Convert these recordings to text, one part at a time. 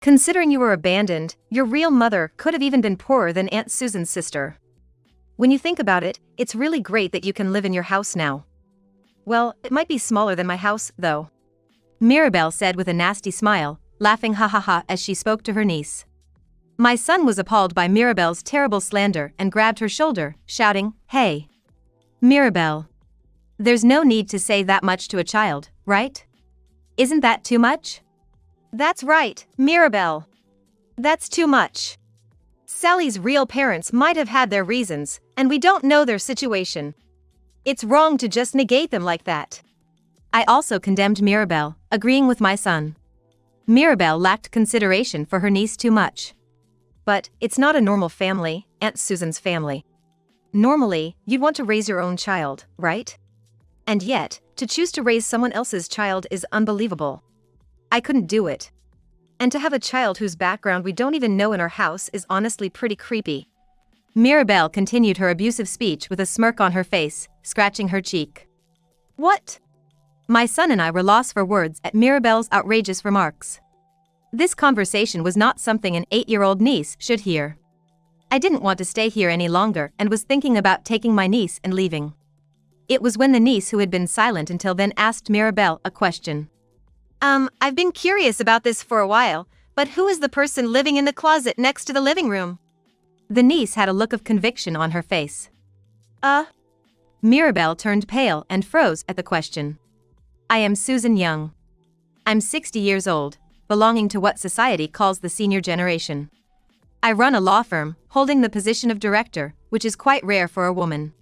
Considering you were abandoned, your real mother could have even been poorer than Aunt Susan's sister. When you think about it, it's really great that you can live in your house now. Well, it might be smaller than my house, though. Mirabelle said with a nasty smile, laughing ha ha ha as she spoke to her niece. My son was appalled by Mirabelle's terrible slander and grabbed her shoulder, shouting, "Hey! Mirabelle! There's no need to say that much to a child, right? Isn't that too much?" "That's right, Mirabelle. That's too much. Sally's real parents might have had their reasons, and we don't know their situation. It's wrong to just negate them like that." I also condemned Mirabelle, agreeing with my son. Mirabelle lacked consideration for her niece too much. But it's not a normal family, Aunt Susan's family. Normally, you'd want to raise your own child, right? And yet, to choose to raise someone else's child is unbelievable. I couldn't do it. And to have a child whose background we don't even know in our house is honestly pretty creepy. Mirabelle continued her abusive speech with a smirk on her face, scratching her cheek. What? My son and I were lost for words at Mirabelle's outrageous remarks. This conversation was not something an 8-year-old niece should hear. I didn't want to stay here any longer and was thinking about taking my niece and leaving. It was when the niece who had been silent until then asked Mirabelle a question. I've been curious about this for a while, but who is the person living in the closet next to the living room?" The niece had a look of conviction on her face. Mirabelle turned pale and froze at the question. "I am Susan Young. I'm 60 years old, belonging to what society calls the senior generation. I run a law firm, holding the position of director, which is quite rare for a woman.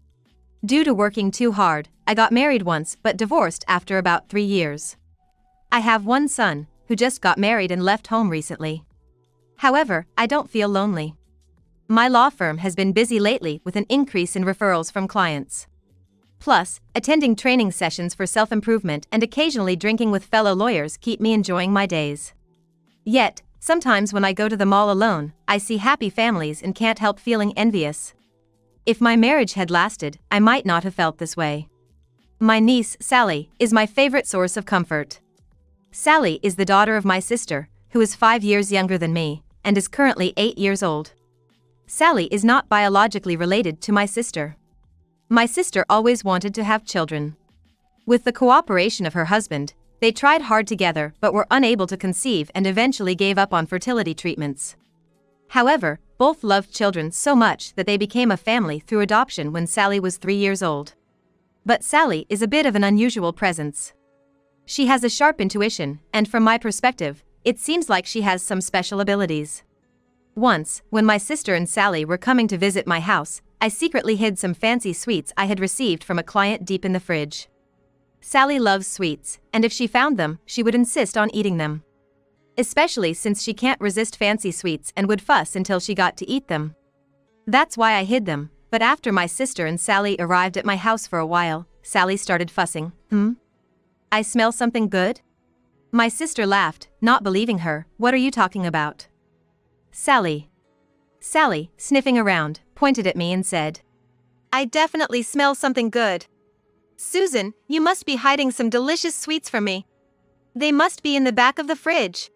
Due to working too hard, I got married once but divorced after about 3 years. I have one son, who just got married and left home recently. However, I don't feel lonely. My law firm has been busy lately with an increase in referrals from clients. Plus, attending training sessions for self-improvement and occasionally drinking with fellow lawyers keep me enjoying my days. Yet, sometimes when I go to the mall alone, I see happy families and can't help feeling envious. If my marriage had lasted, I might not have felt this way. My niece, Sally, is my favorite source of comfort. Sally is the daughter of my sister, who is 5 years younger than me, and is currently 8 years old. Sally is not biologically related to my sister. My sister always wanted to have children. With the cooperation of her husband, they tried hard together but were unable to conceive and eventually gave up on fertility treatments. However, both loved children so much that they became a family through adoption when Sally was 3 years old. But Sally is a bit of an unusual presence. She has a sharp intuition, and from my perspective, it seems like she has some special abilities. Once, when my sister and Sally were coming to visit my house, I secretly hid some fancy sweets I had received from a client deep in the fridge. Sally loves sweets, and if she found them, she would insist on eating them. Especially since she can't resist fancy sweets and would fuss until she got to eat them. That's why I hid them, but after my sister and Sally arrived at my house for a while, Sally started fussing. I smell something good?" My sister laughed, not believing her. "What are you talking about?" Sally, sniffing around, pointed at me and said, "I definitely smell something good. Susan, you must be hiding some delicious sweets from me. They must be in the back of the fridge."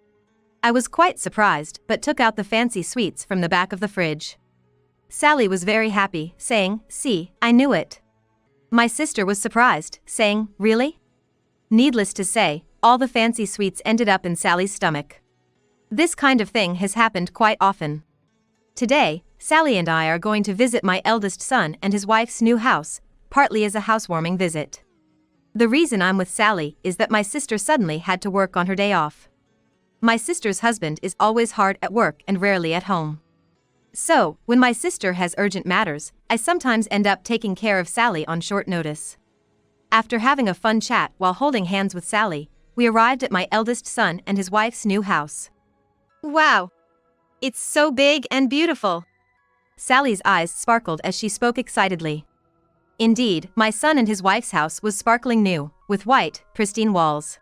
I was quite surprised, but took out the fancy sweets from the back of the fridge. Sally was very happy, saying, "See, I knew it." My sister was surprised, saying, "Really?" Needless to say, all the fancy sweets ended up in Sally's stomach. This kind of thing has happened quite often. Today, Sally and I are going to visit my eldest son and his wife's new house, partly as a housewarming visit. The reason I'm with Sally is that my sister suddenly had to work on her day off. My sister's husband is always hard at work and rarely at home. So, when my sister has urgent matters, I sometimes end up taking care of Sally on short notice. After having a fun chat while holding hands with Sally, we arrived at my eldest son and his wife's new house. Wow! It's so big and beautiful. Sally's eyes sparkled as she spoke excitedly. Indeed, my son and his wife's house was sparkling new, with white, pristine walls.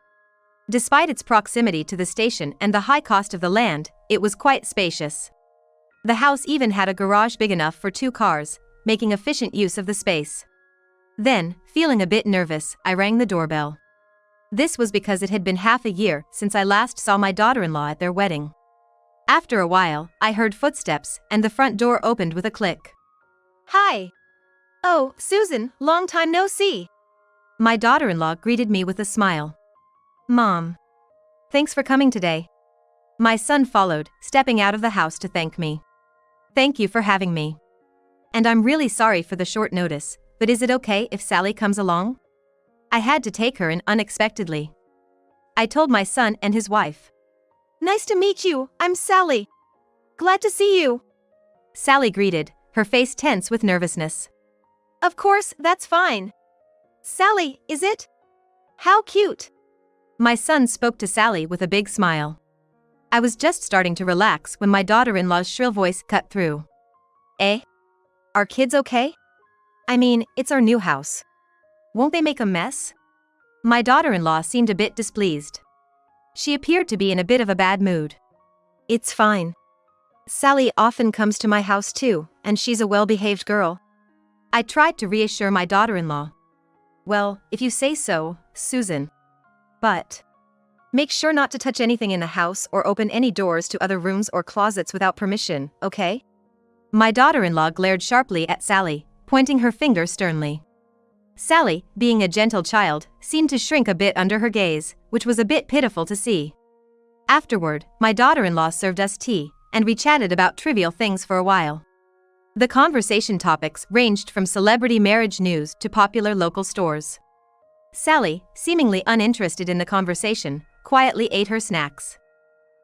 Despite its proximity to the station and the high cost of the land, it was quite spacious. The house even had a garage big enough for 2 cars, making efficient use of the space. Then, feeling a bit nervous, I rang the doorbell. This was because it had been half a year since I last saw my daughter-in-law at their wedding. After a while, I heard footsteps and the front door opened with a click. Hi. Oh, Susan, long time no see. My daughter-in-law greeted me with a smile. Mom. Thanks for coming today. My son followed, stepping out of the house to thank me. Thank you for having me. And I'm really sorry for the short notice, but is it okay if Sally comes along? I had to take her in unexpectedly. I told my son and his wife. Nice to meet you, I'm Sally. Glad to see you. Sally greeted, her face tense with nervousness. Of course, that's fine. Sally, is it? How cute. My son spoke to Sally with a big smile. I was just starting to relax when my daughter-in-law's shrill voice cut through. Eh? Are kids okay? I mean, it's our new house. Won't they make a mess? My daughter-in-law seemed a bit displeased. She appeared to be in a bit of a bad mood. It's fine. Sally often comes to my house too, and she's a well-behaved girl. I tried to reassure my daughter-in-law. Well, if you say so, Susan. But make sure not to touch anything in the house or open any doors to other rooms or closets without permission, okay? My daughter-in-law glared sharply at Sally, pointing her finger sternly. Sally, being a gentle child, seemed to shrink a bit under her gaze, which was a bit pitiful to see. Afterward, my daughter-in-law served us tea, and we chatted about trivial things for a while. The conversation topics ranged from celebrity marriage news to popular local stores. Sally, seemingly uninterested in the conversation, quietly ate her snacks.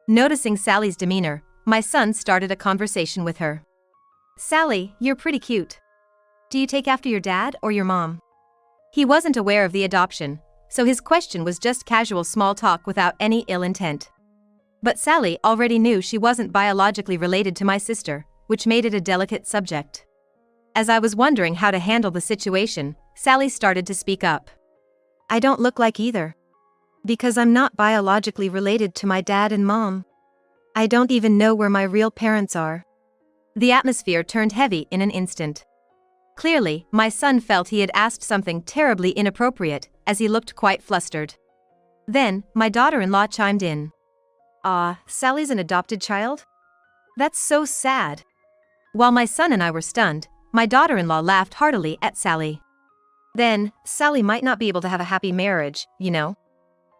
Noticing Sally's demeanor, my son started a conversation with her. Sally, you're pretty cute. Do you take after your dad or your mom? He wasn't aware of the adoption, so his question was just casual small talk without any ill intent. But Sally already knew she wasn't biologically related to my sister, which made it a delicate subject. As I was wondering how to handle the situation, Sally started to speak up. I don't look like either. Because I'm not biologically related to my dad and mom. I don't even know where my real parents are. The atmosphere turned heavy in an instant. Clearly, my son felt he had asked something terribly inappropriate, as he looked quite flustered. Then, my daughter-in-law chimed in. Sally's an adopted child? That's so sad. While my son and I were stunned, my daughter-in-law laughed heartily at Sally. Then, Sally might not be able to have a happy marriage, you know.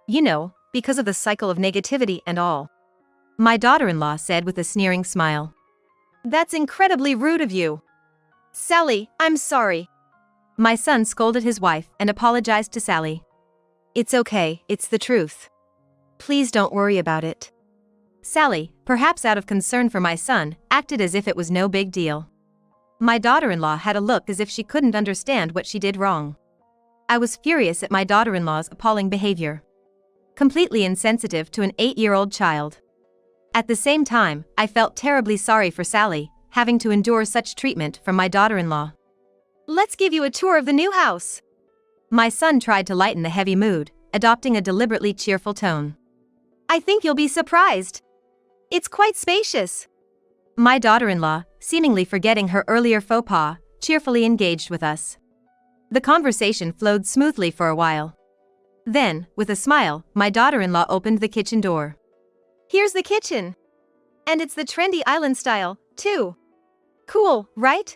You know, because of the cycle of negativity and all. My daughter-in-law said with a sneering smile. That's incredibly rude of you. Sally, I'm sorry. My son scolded his wife and apologized to Sally. It's okay, it's the truth. Please don't worry about it. Sally, perhaps out of concern for my son, acted as if it was no big deal. My daughter-in-law had a look as if she couldn't understand what she did wrong. I was furious at my daughter-in-law's appalling behavior. Completely insensitive to an 8-year-old child. At the same time, I felt terribly sorry for Sally, having to endure such treatment from my daughter-in-law. Let's give you a tour of the new house. My son tried to lighten the heavy mood, adopting a deliberately cheerful tone. I think you'll be surprised. It's quite spacious. My daughter-in-law, seemingly forgetting her earlier faux pas, cheerfully engaged with us. The conversation flowed smoothly for a while. Then, with a smile, my daughter-in-law opened the kitchen door. Here's the kitchen. And it's the trendy island style, too. Cool, right?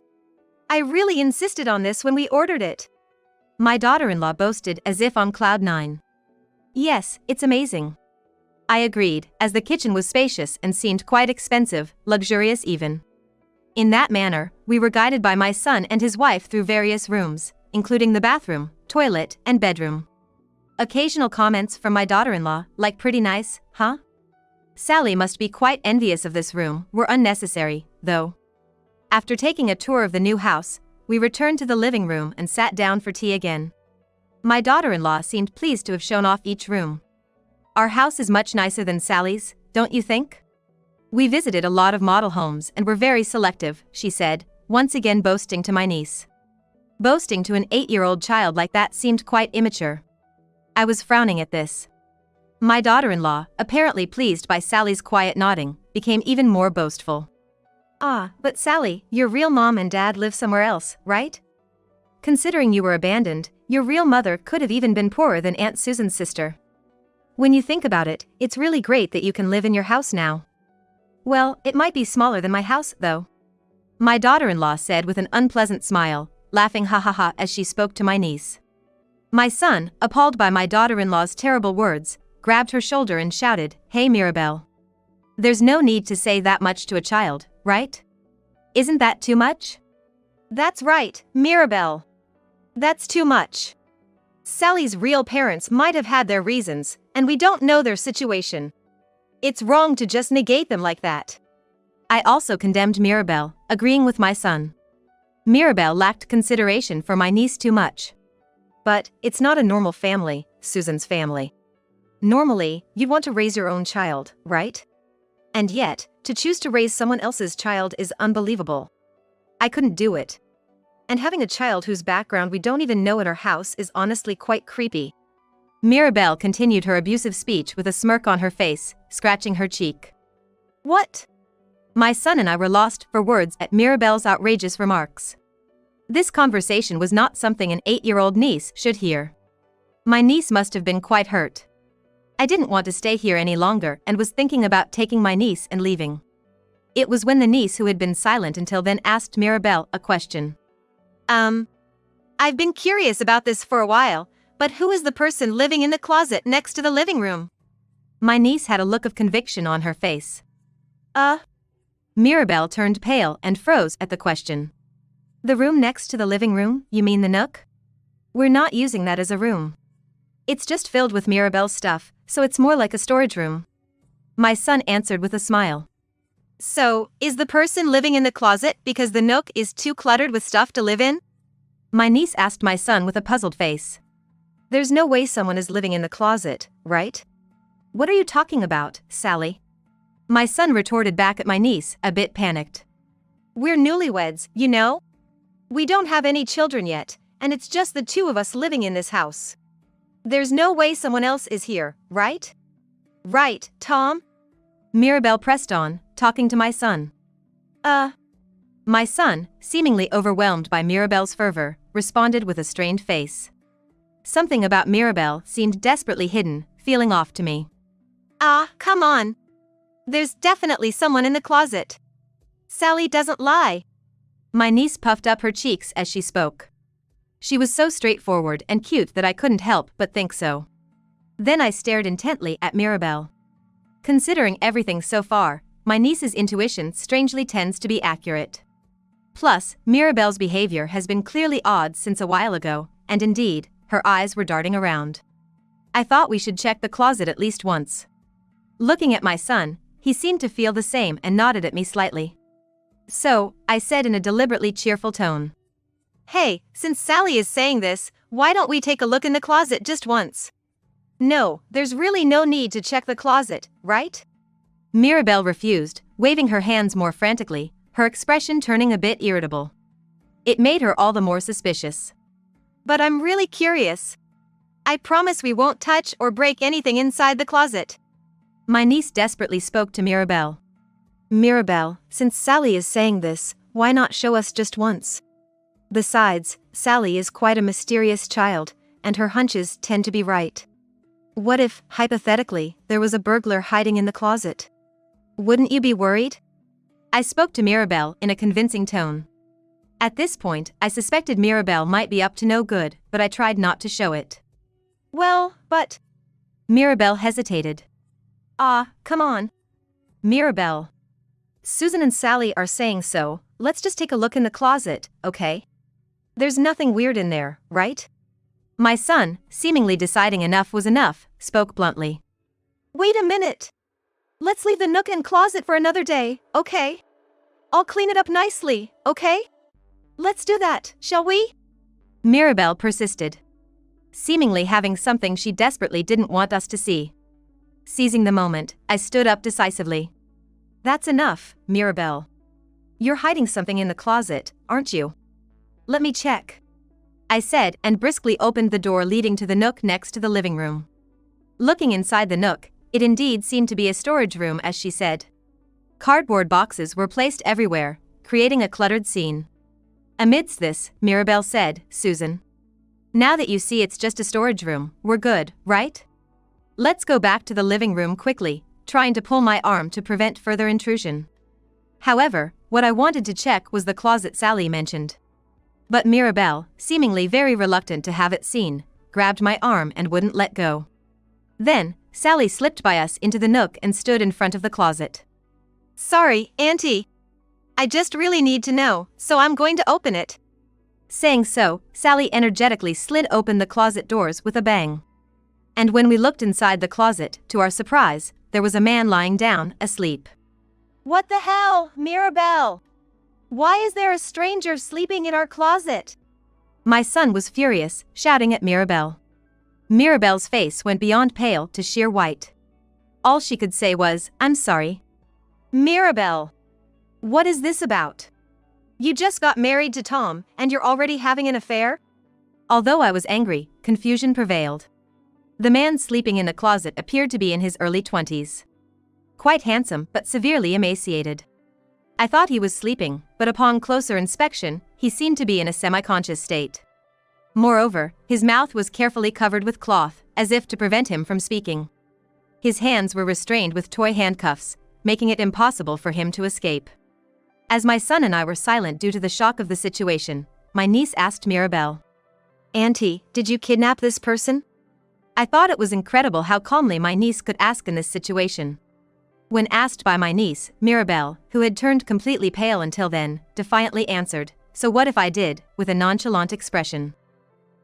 I really insisted on this when we ordered it. My daughter-in-law boasted as if on cloud nine. Yes, it's amazing. I agreed, as the kitchen was spacious and seemed quite expensive, luxurious even. In that manner, we were guided by my son and his wife through various rooms, including the bathroom, toilet, and bedroom. Occasional comments from my daughter-in-law, like pretty nice, huh? Sally must be quite envious of this room, were unnecessary, though. After taking a tour of the new house, we returned to the living room and sat down for tea again. My daughter-in-law seemed pleased to have shown off each room. Our house is much nicer than Sally's, don't you think? We visited a lot of model homes and were very selective, she said, once again boasting to my niece. Boasting to an 8-year-old child like that seemed quite immature. I was frowning at this. My daughter-in-law, apparently pleased by Sally's quiet nodding, became even more boastful. But Sally, your real mom and dad live somewhere else, right? Considering you were abandoned, your real mother could have even been poorer than Aunt Susan's sister. When you think about it, it's really great that you can live in your house now. Well, it might be smaller than my house, though. My daughter-in-law said with an unpleasant smile, laughing ha ha ha as she spoke to my niece. My son, appalled by my daughter-in-law's terrible words, grabbed her shoulder and shouted, "Hey Mirabelle. There's no need to say that much to a child, right? Isn't that too much?" "That's right, Mirabelle. That's too much. Sally's real parents might have had their reasons, and we don't know their situation. It's wrong to just negate them like that." I also condemned Mirabelle, agreeing with my son. Mirabelle lacked consideration for my niece too much. But it's not a normal family, Susan's family. Normally, you'd want to raise your own child, right? And yet, to choose to raise someone else's child is unbelievable. I couldn't do it. And having a child whose background we don't even know at our house is honestly quite creepy. Mirabelle continued her abusive speech with a smirk on her face, scratching her cheek. What? My son and I were lost for words at Mirabelle's outrageous remarks. This conversation was not something an 8-year-old niece should hear. My niece must have been quite hurt. I didn't want to stay here any longer and was thinking about taking my niece and leaving. It was when the niece who had been silent until then asked Mirabelle a question. I've been curious about this for a while, but who is the person living in the closet next to the living room?" My niece had a look of conviction on her face. Mirabelle turned pale and froze at the question. "The room next to the living room, you mean the nook? We're not using that as a room. It's just filled with Mirabelle's stuff, so it's more like a storage room." My son answered with a smile. "So, is the person living in the closet because the nook is too cluttered with stuff to live in?" My niece asked my son with a puzzled face. "There's no way someone is living in the closet, right? What are you talking about, Sally?" My son retorted back at my niece, a bit panicked. "We're newlyweds, you know? We don't have any children yet, and it's just the two of us living in this house. There's no way someone else is here, right? Right, Tom?" Mirabelle pressed on, talking to my son. My son, seemingly overwhelmed by Mirabelle's fervor, responded with a strained face. Something about Mirabelle seemed desperately hidden, feeling off to me. Come on. There's definitely someone in the closet. Sally doesn't lie." My niece puffed up her cheeks as she spoke. She was so straightforward and cute that I couldn't help but think so. Then I stared intently at Mirabelle. Considering everything so far, my niece's intuition strangely tends to be accurate. Plus, Mirabelle's behavior has been clearly odd since a while ago, and indeed, her eyes were darting around. I thought we should check the closet at least once. Looking at my son, he seemed to feel the same and nodded at me slightly. So, I said in a deliberately cheerful tone. "Hey, since Sally is saying this, why don't we take a look in the closet just once?" "No, there's really no need to check the closet, right?" Mirabelle refused, waving her hands more frantically, her expression turning a bit irritable. It made her all the more suspicious. "But I'm really curious. I promise we won't touch or break anything inside the closet." My niece desperately spoke to Mirabelle. "Mirabelle, since Sally is saying this, why not show us just once? Besides, Sally is quite a mysterious child, and her hunches tend to be right. What if, hypothetically, there was a burglar hiding in the closet? Wouldn't you be worried?" I spoke to Mirabelle in a convincing tone. At this point, I suspected Mirabelle might be up to no good, but I tried not to show it. "Well, but..." Mirabelle hesitated. Come on. Mirabelle. Susan and Sally are saying so, let's just take a look in the closet, okay? There's nothing weird in there, right?" My son, seemingly deciding enough was enough, spoke bluntly. "Wait a minute. Let's leave the nook and closet for another day, okay? I'll clean it up nicely, okay? Let's do that, shall we?" Mirabelle persisted, seemingly having something she desperately didn't want us to see. Seizing the moment, I stood up decisively. "That's enough, Mirabelle. You're hiding something in the closet, aren't you? Let me check," I said and briskly opened the door leading to the nook next to the living room. Looking inside the nook, it indeed seemed to be a storage room, as she said. Cardboard boxes were placed everywhere, creating a cluttered scene. Amidst this, Mirabelle said, "Susan, now that you see it's just a storage room, we're good, right? Let's go back to the living room quickly, trying to pull my arm to prevent further intrusion. However, what I wanted to check was the closet Sally mentioned. But Mirabelle, seemingly very reluctant to have it seen, grabbed my arm and wouldn't let go. Then, Sally slipped by us into the nook and stood in front of the closet. "Sorry, Auntie. I just really need to know, so I'm going to open it." Saying so, Sally energetically slid open the closet doors with a bang. And when we looked inside the closet, to our surprise, there was a man lying down, asleep. "What the hell, Mirabelle? Why is there a stranger sleeping in our closet?" My son was furious, shouting at Mirabelle. Mirabelle's face went beyond pale to sheer white. All she could say was, "I'm sorry." "Mirabelle, what is this about? You just got married to Tom, and you're already having an affair?" Although I was angry, confusion prevailed. The man sleeping in the closet appeared to be in his early 20s. Quite handsome, but severely emaciated. I thought he was sleeping, but upon closer inspection, he seemed to be in a semi-conscious state. Moreover, his mouth was carefully covered with cloth, as if to prevent him from speaking. His hands were restrained with toy handcuffs, making it impossible for him to escape. As my son and I were silent due to the shock of the situation, my niece asked Mirabelle, "Auntie, did you kidnap this person?" I thought it was incredible how calmly my niece could ask in this situation. When asked by my niece, Mirabelle, who had turned completely pale until then, defiantly answered, "So what if I did," with a nonchalant expression.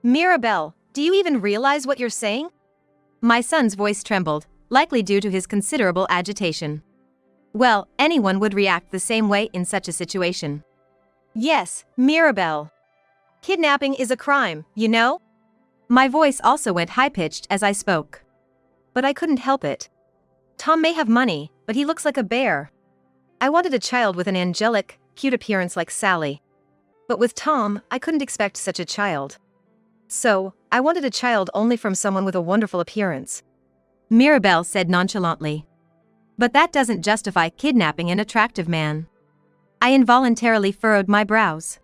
"Mirabelle, do you even realize what you're saying?" My son's voice trembled, likely due to his considerable agitation. Well, anyone would react the same way in such a situation. "Yes, Mirabelle. Kidnapping is a crime, you know?" My voice also went high-pitched as I spoke. But I couldn't help it. Tom may have money, but he looks like a bear. I wanted a child with an angelic, cute appearance like Sally. But with Tom, I couldn't expect such a child. So, I wanted a child only from someone with a wonderful appearance," Mirabelle said nonchalantly. "But that doesn't justify kidnapping an attractive man." I involuntarily furrowed my brows.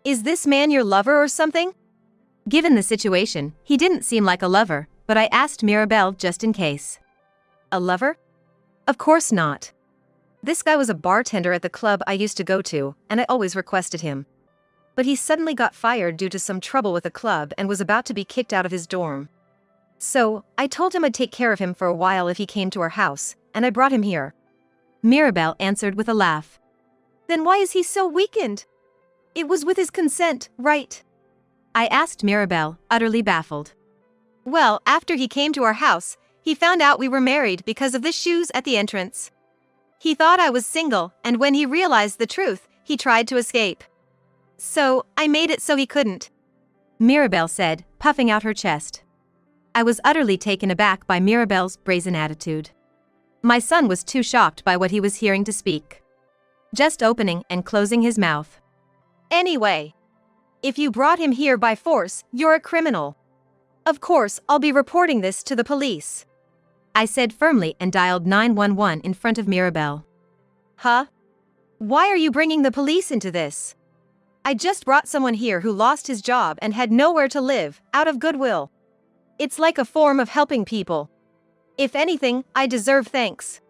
"Is this man your lover or something?" Given the situation, he didn't seem like a lover, but I asked Mirabelle just in case. "A lover? Of course not. This guy was a bartender at the club I used to go to, and I always requested him. But he suddenly got fired due to some trouble with the club and was about to be kicked out of his dorm. So, I told him I'd take care of him for a while if he came to our house, and I brought him here." Mirabelle answered with a laugh. "Then why is he so weakened? It was with his consent, right?" I asked Mirabelle, utterly baffled. "Well, after he came to our house, he found out we were married because of the shoes at the entrance. He thought I was single, and when he realized the truth, he tried to escape. So, I made it so he couldn't," Mirabelle said, puffing out her chest. I was utterly taken aback by Mirabelle's brazen attitude. My son was too shocked by what he was hearing to speak, just opening and closing his mouth. "Anyway, if you brought him here by force, you're a criminal. Of course, I'll be reporting this to the police," I said firmly and dialed 911 in front of Mirabelle. "Huh? Why are you bringing the police into this? I just brought someone here who lost his job and had nowhere to live, out of goodwill. It's like a form of helping people. If anything, I deserve thanks."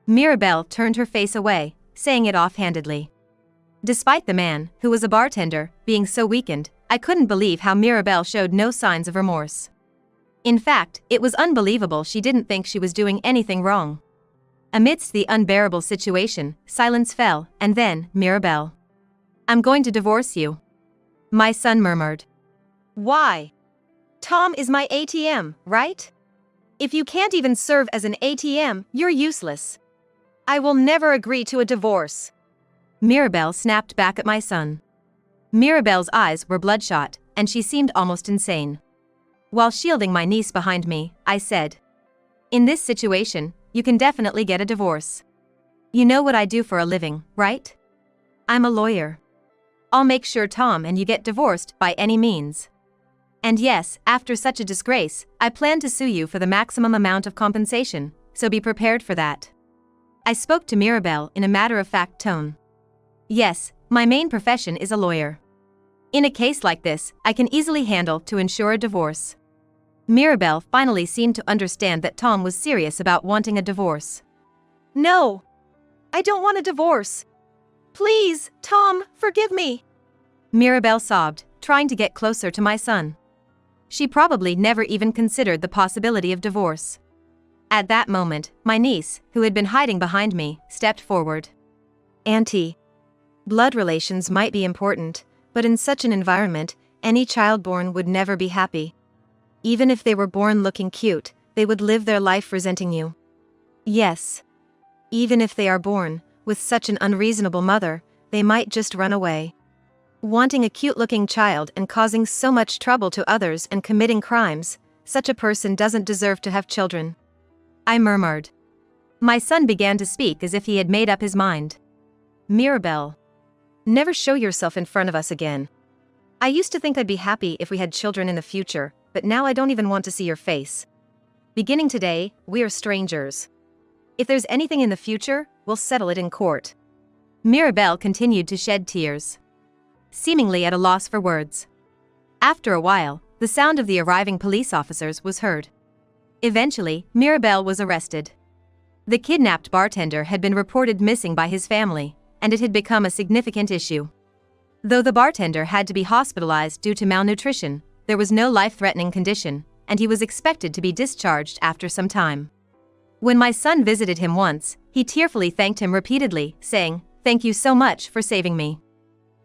Mirabelle turned her face away, saying it offhandedly. Despite the man, who was a bartender, being so weakened, I couldn't believe how Mirabelle showed no signs of remorse. In fact, it was unbelievable she didn't think she was doing anything wrong. Amidst the unbearable situation, silence fell, and then, Mirabelle, "I'm going to divorce you," my son murmured. "Why? Tom is my ATM, right? If you can't even serve as an ATM, you're useless. I will never agree to a divorce," Mirabelle snapped back at my son. Mirabelle's eyes were bloodshot, and she seemed almost insane. While shielding my niece behind me, I said, "In this situation, you can definitely get a divorce. You know what I do for a living, right? I'm a lawyer. I'll make sure Tom and you get divorced by any means. And yes, after such a disgrace, I plan to sue you for the maximum amount of compensation, so be prepared for that." I spoke to Mirabelle in a matter-of-fact tone. Yes, my main profession is a lawyer. In a case like this, I can easily handle to ensure a divorce. Mirabelle finally seemed to understand that Tom was serious about wanting a divorce. No. I don't want a divorce. Please, Tom, forgive me. Mirabelle sobbed, trying to get closer to my son. She probably never even considered the possibility of divorce. At that moment, my niece, who had been hiding behind me, stepped forward. Auntie. Blood relations might be important, but in such an environment, any child born would never be happy. Even if they were born looking cute, they would live their life resenting you. Yes. Even if they are born with such an unreasonable mother, they might just run away. Wanting a cute-looking child and causing so much trouble to others and committing crimes, such a person doesn't deserve to have children. I murmured. My son began to speak as if he had made up his mind. Mirabelle. Never show yourself in front of us again. I used to think I'd be happy if we had children in the future, but now I don't even want to see your face. Beginning today, we are strangers. If there's anything in the future, we'll settle it in court. Mirabelle continued to shed tears, seemingly at a loss for words. After a while, the sound of the arriving police officers was heard. Eventually, Mirabelle was arrested. The kidnapped bartender had been reported missing by his family, and it had become a significant issue. Though the bartender had to be hospitalized due to malnutrition, there was no life-threatening condition, and he was expected to be discharged after some time. When my son visited him once, he tearfully thanked him repeatedly, saying, "Thank you so much for saving me."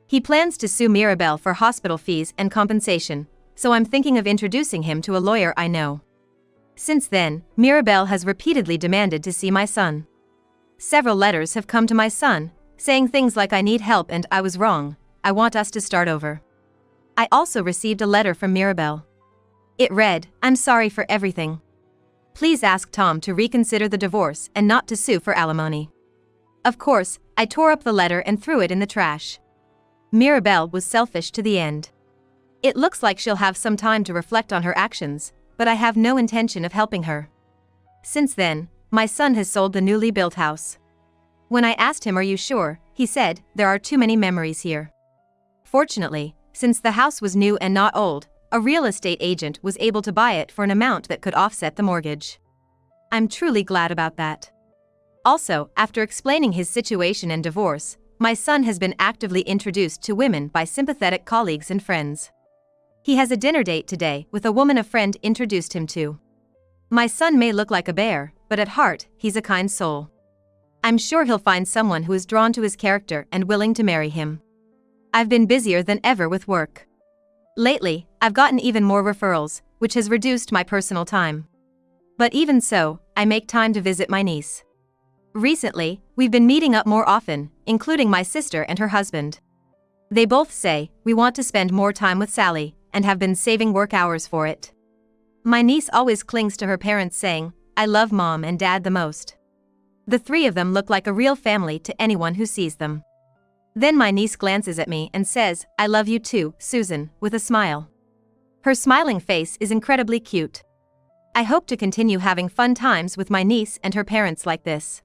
He plans to sue Mirabelle for hospital fees and compensation, so I'm thinking of introducing him to a lawyer I know. Since then, Mirabelle has repeatedly demanded to see my son. Several letters have come to my son, saying things like I need help and I was wrong, I want us to start over. I also received a letter from Mirabelle. It read, "I'm sorry for everything. Please ask Tom to reconsider the divorce and not to sue for alimony." Of course, I tore up the letter and threw it in the trash. Mirabelle was selfish to the end. It looks like she'll have some time to reflect on her actions, but I have no intention of helping her. Since then, my son has sold the newly built house. When I asked him, "Are you sure?" he said, "There are too many memories here." Fortunately, since the house was new and not old, a real estate agent was able to buy it for an amount that could offset the mortgage. I'm truly glad about that. Also, after explaining his situation and divorce, my son has been actively introduced to women by sympathetic colleagues and friends. He has a dinner date today with a woman a friend introduced him to. My son may look like a bear, but at heart, he's a kind soul. I'm sure he'll find someone who is drawn to his character and willing to marry him. I've been busier than ever with work. Lately, I've gotten even more referrals, which has reduced my personal time. But even so, I make time to visit my niece. Recently, we've been meeting up more often, including my sister and her husband. They both say, "We want to spend more time with Sally," and have been saving work hours for it. My niece always clings to her parents saying, "I love Mom and Dad the most." The three of them look like a real family to anyone who sees them. Then my niece glances at me and says, "I love you too, Susan," with a smile. Her smiling face is incredibly cute. I hope to continue having fun times with my niece and her parents like this.